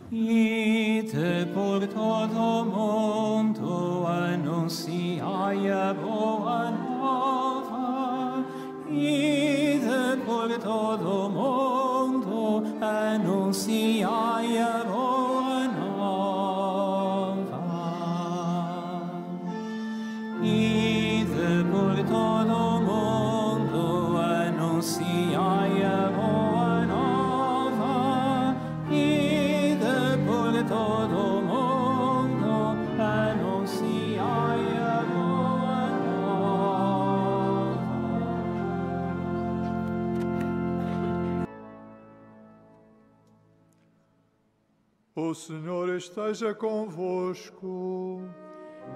Ite por todo mundo annunciai a boa nova. Ide por todo mundo annunciai a boa nova. Ide por todo mundo annunciai a boa nova. Ide por todo mundo annunciai a boa nova. O Senhor esteja convosco.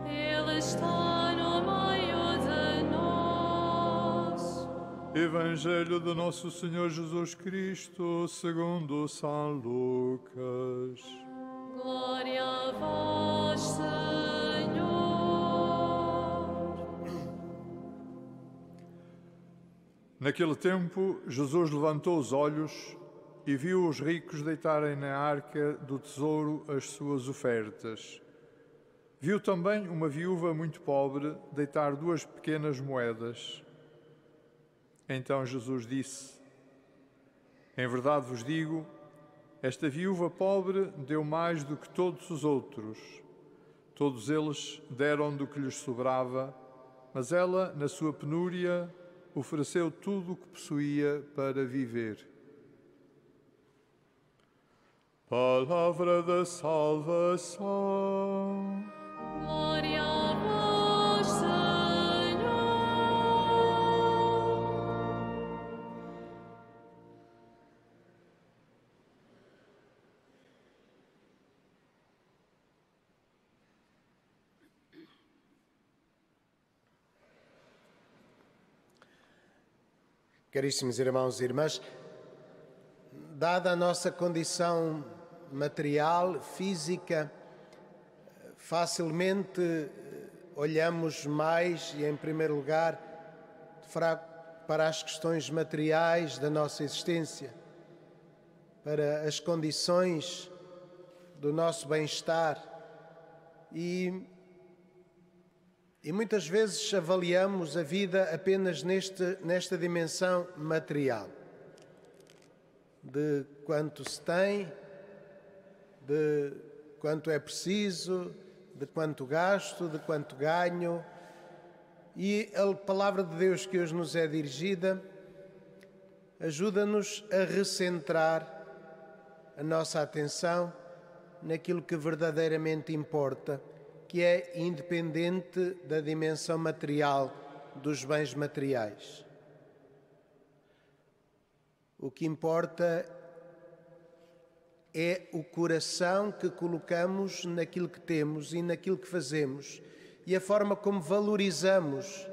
Ele está no meio de nós. Evangelho de Nosso Senhor Jesus Cristo, segundo São Lucas. Glória a vós, Senhor. Naquele tempo, Jesus levantou os olhos e viu os ricos deitarem na arca do tesouro as suas ofertas. Viu também uma viúva muito pobre deitar 2 pequenas moedas. Então Jesus disse: Em verdade vos digo, esta viúva pobre deu mais do que todos os outros. Todos eles deram do que lhes sobrava, mas ela, na sua penúria, ofereceu tudo o que possuía para viver. Palavra da salvação. Glória a vós, Senhor. Caríssimos irmãos e irmãs, dada a nossa condição material, física, facilmente olhamos mais e, em primeiro lugar, para as questões materiais da nossa existência, para as condições do nosso bem-estar e muitas vezes avaliamos a vida apenas nesta dimensão material, de quanto se tem, de quanto é preciso, de quanto gasto, de quanto ganho. E a palavra de Deus que hoje nos é dirigida ajuda-nos a recentrar a nossa atenção naquilo que verdadeiramente importa, que é independente da dimensão material dos bens materiais. O que importa é o coração que colocamos naquilo que temos e naquilo que fazemos e a forma como valorizamos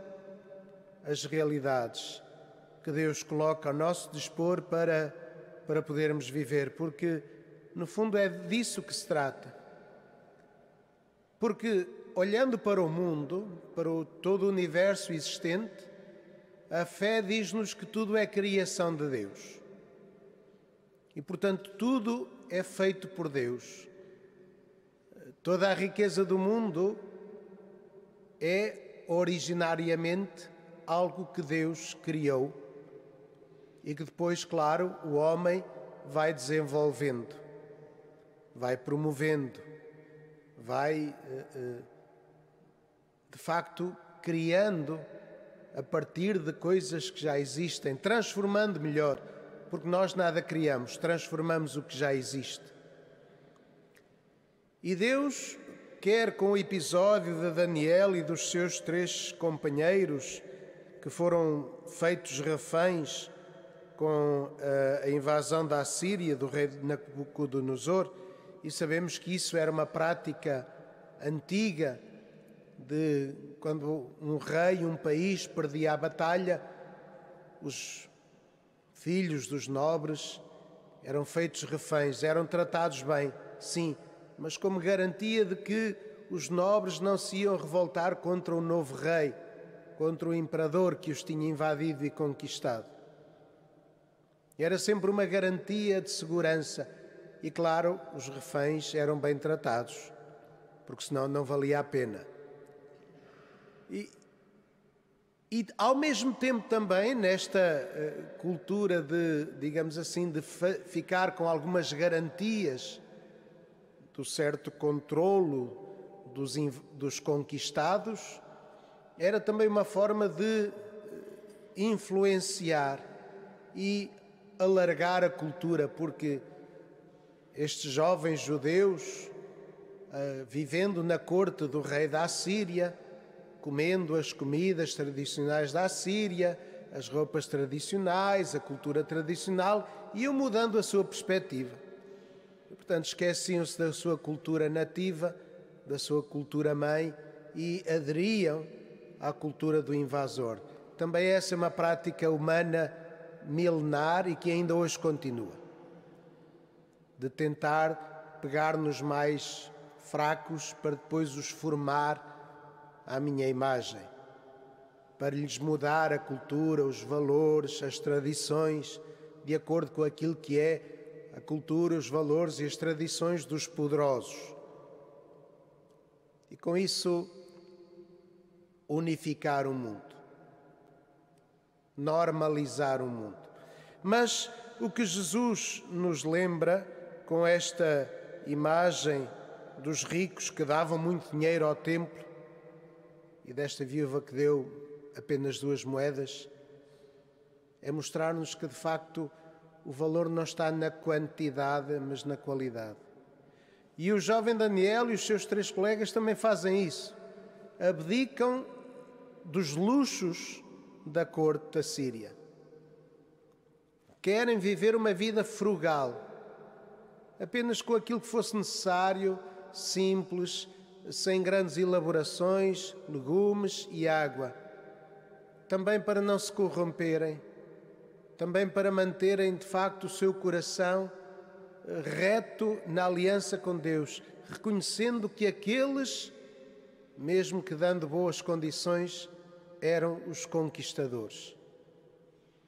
as realidades que Deus coloca ao nosso dispor para podermos viver, porque no fundo é disso que se trata. Porque olhando para o mundo, para todo o universo existente, a fé diz-nos que tudo é criação de Deus. E, portanto, tudo é feito por Deus. Toda a riqueza do mundo é originariamente algo que Deus criou e que depois, claro, o homem vai desenvolvendo, vai promovendo, vai, de facto, criando a partir de coisas que já existem, transformando melhor, porque nós nada criamos, transformamos o que já existe. E Deus quer, com o episódio de Daniel e dos seus 3 companheiros que foram feitos reféns com a invasão da Assíria, do rei Nabucodonosor, e sabemos que isso era uma prática antiga de quando um rei, um país perdia a batalha, os filhos dos nobres eram feitos reféns, eram tratados bem, sim, mas como garantia de que os nobres não se iam revoltar contra o novo rei, contra o imperador que os tinha invadido e conquistado. Era sempre uma garantia de segurança, e, claro, os reféns eram bem tratados, porque senão não valia a pena. E ao mesmo tempo também, nesta cultura de, digamos assim, de ficar com algumas garantias do certo controlo dos conquistados, era também uma forma de influenciar e alargar a cultura, porque estes jovens judeus, vivendo na corte do rei da Assíria, comendo as comidas tradicionais da Assíria, as roupas tradicionais, a cultura tradicional, iam mudando a sua perspectiva. E, portanto, esqueciam-se da sua cultura nativa, da sua cultura mãe e aderiam à cultura do invasor. Também essa é uma prática humana milenar e que ainda hoje continua, de tentar pegar nos mais fracos para depois os formar à minha imagem, para lhes mudar a cultura, os valores, as tradições, de acordo com aquilo que é a cultura, os valores e as tradições dos poderosos. E com isso unificar o mundo, normalizar o mundo. Mas o que Jesus nos lembra com esta imagem dos ricos que davam muito dinheiro ao templo e desta viúva que deu apenas 2 moedas, é mostrar-nos que de facto o valor não está na quantidade, mas na qualidade. E o jovem Daniel e os seus 3 colegas também fazem isso. Abdicam dos luxos da corte da Síria. Querem viver uma vida frugal, apenas com aquilo que fosse necessário, simples, sem grandes elaborações, legumes e água. Também para não se corromperem, também para manterem de facto o seu coração reto na aliança com Deus, reconhecendo que aqueles, mesmo que dando boas condições, eram os conquistadores.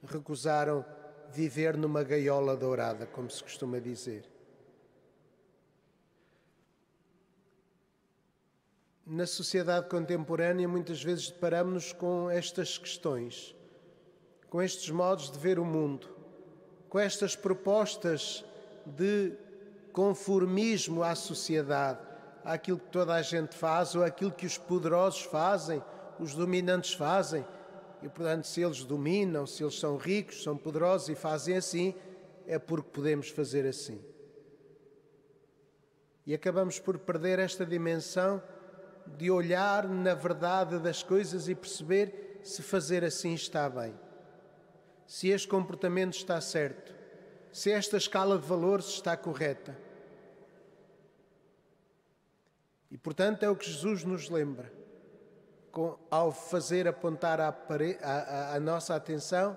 Recusaram viver numa gaiola dourada, como se costuma dizer. Na sociedade contemporânea, muitas vezes deparamos-nos com estas questões, com estes modos de ver o mundo, com estas propostas de conformismo à sociedade, àquilo que toda a gente faz ou àquilo que os poderosos fazem, os dominantes fazem. E, portanto, se eles dominam, se eles são ricos, são poderosos e fazem assim, é porque podemos fazer assim. E acabamos por perder esta dimensão de olhar na verdade das coisas e perceber se fazer assim está bem, se este comportamento está certo, se esta escala de valores está correta. E, portanto, é o que Jesus nos lembra, ao fazer apontar a nossa atenção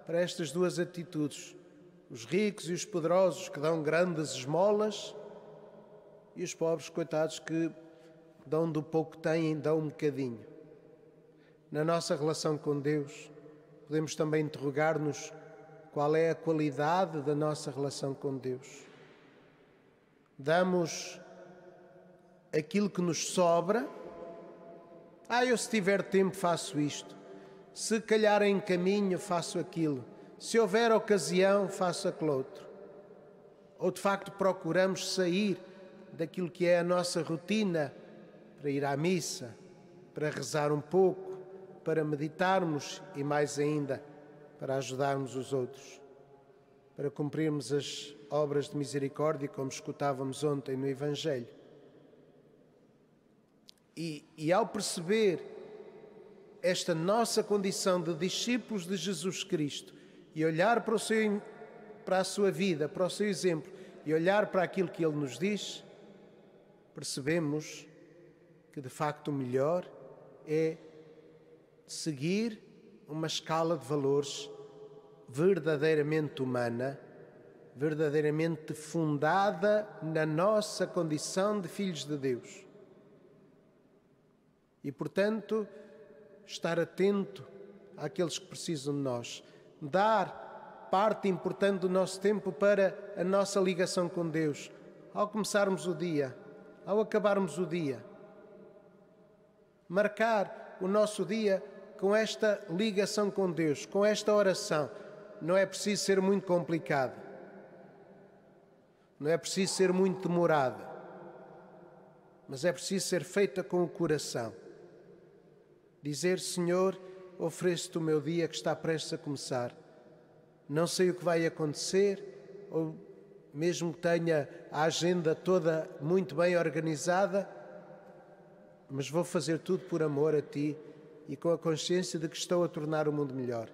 para estas 2 atitudes, os ricos e os poderosos que dão grandes esmolas e os pobres, coitados, que dão do pouco que têm, dão um bocadinho. Na nossa relação com Deus, podemos também interrogar-nos qual é a qualidade da nossa relação com Deus. Damos aquilo que nos sobra. Eu se tiver tempo faço isto. Se calhar em caminho faço aquilo. Se houver ocasião faço aquilo outro. Ou de facto procuramos sair daquilo que é a nossa rotina para ir à missa, para rezar um pouco, para meditarmos e mais ainda para ajudarmos os outros, para cumprirmos as obras de misericórdia como escutávamos ontem no Evangelho. E ao perceber esta nossa condição de discípulos de Jesus Cristo e olhar para a sua vida, para o seu exemplo e olhar para aquilo que Ele nos diz, percebemos que de facto o melhor é seguir uma escala de valores verdadeiramente humana, verdadeiramente fundada na nossa condição de filhos de Deus. E, portanto, estar atento àqueles que precisam de nós, dar parte importante do nosso tempo para a nossa ligação com Deus. Ao começarmos o dia, ao acabarmos o dia, marcar o nosso dia com esta ligação com Deus, com esta oração. Não é preciso ser muito complicado, não é preciso ser muito demorado, mas é preciso ser feita com o coração. Dizer: Senhor, ofereço-te o meu dia que está prestes a começar. Não sei o que vai acontecer, ou mesmo que tenha a agenda toda muito bem organizada, mas vou fazer tudo por amor a Ti e com a consciência de que estou a tornar o mundo melhor.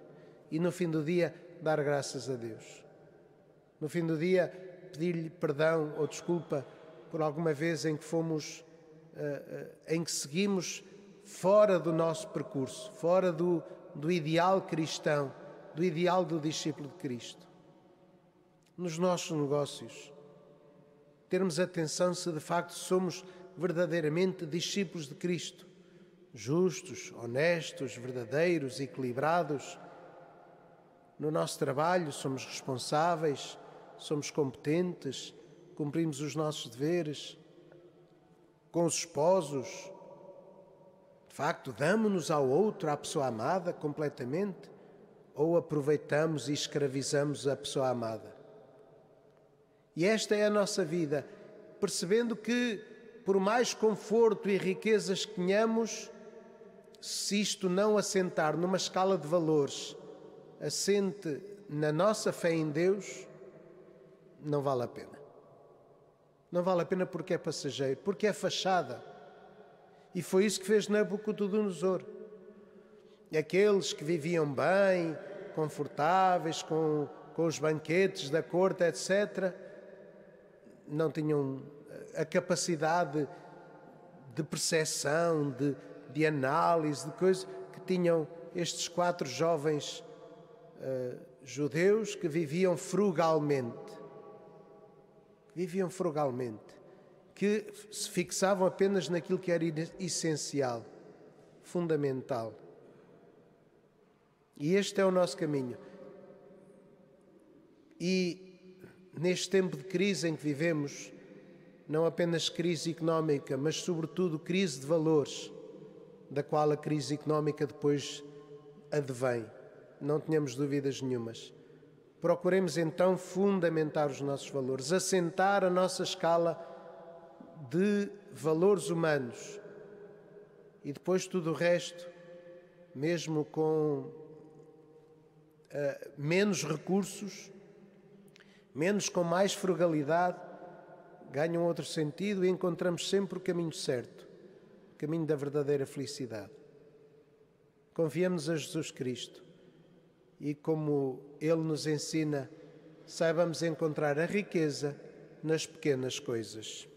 E no fim do dia, dar graças a Deus. No fim do dia, pedir-lhe perdão ou desculpa por alguma vez em que em que seguimos fora do nosso percurso, fora do ideal cristão, do ideal do discípulo de Cristo. Nos nossos negócios, termos atenção se de facto somos verdadeiramente discípulos de Cristo, justos, honestos, verdadeiros, equilibrados. No nosso trabalho somos responsáveis, somos competentes, cumprimos os nossos deveres. Com os esposos, de facto, damos-nos ao outro, à pessoa amada, completamente, ou aproveitamos e escravizamos a pessoa amada? E esta é a nossa vida, percebendo que, por mais conforto e riquezas que tenhamos, se isto não assentar numa escala de valores, assente na nossa fé em Deus, não vale a pena. Não vale a pena porque é passageiro, porque é fachada. E foi isso que fez Nabucodonosor. Aqueles que viviam bem, confortáveis, com os banquetes da corte, etc., não tinham a capacidade de percepção, de análise, de coisas que tinham estes 4 jovens judeus que viviam frugalmente. Viviam frugalmente, que se fixavam apenas naquilo que era essencial, fundamental. E este é o nosso caminho. E neste tempo de crise em que vivemos, não apenas crise económica, mas sobretudo crise de valores, da qual a crise económica depois advém, não tenhamos dúvidas nenhumas. Procuremos então fundamentar os nossos valores, assentar a nossa escala de valores humanos e depois tudo o resto, mesmo com menos recursos, menos com mais frugalidade, ganham outro sentido e encontramos sempre o caminho certo, o caminho da verdadeira felicidade. Confiemos a Jesus Cristo. E como Ele nos ensina, saibamos encontrar a riqueza nas pequenas coisas.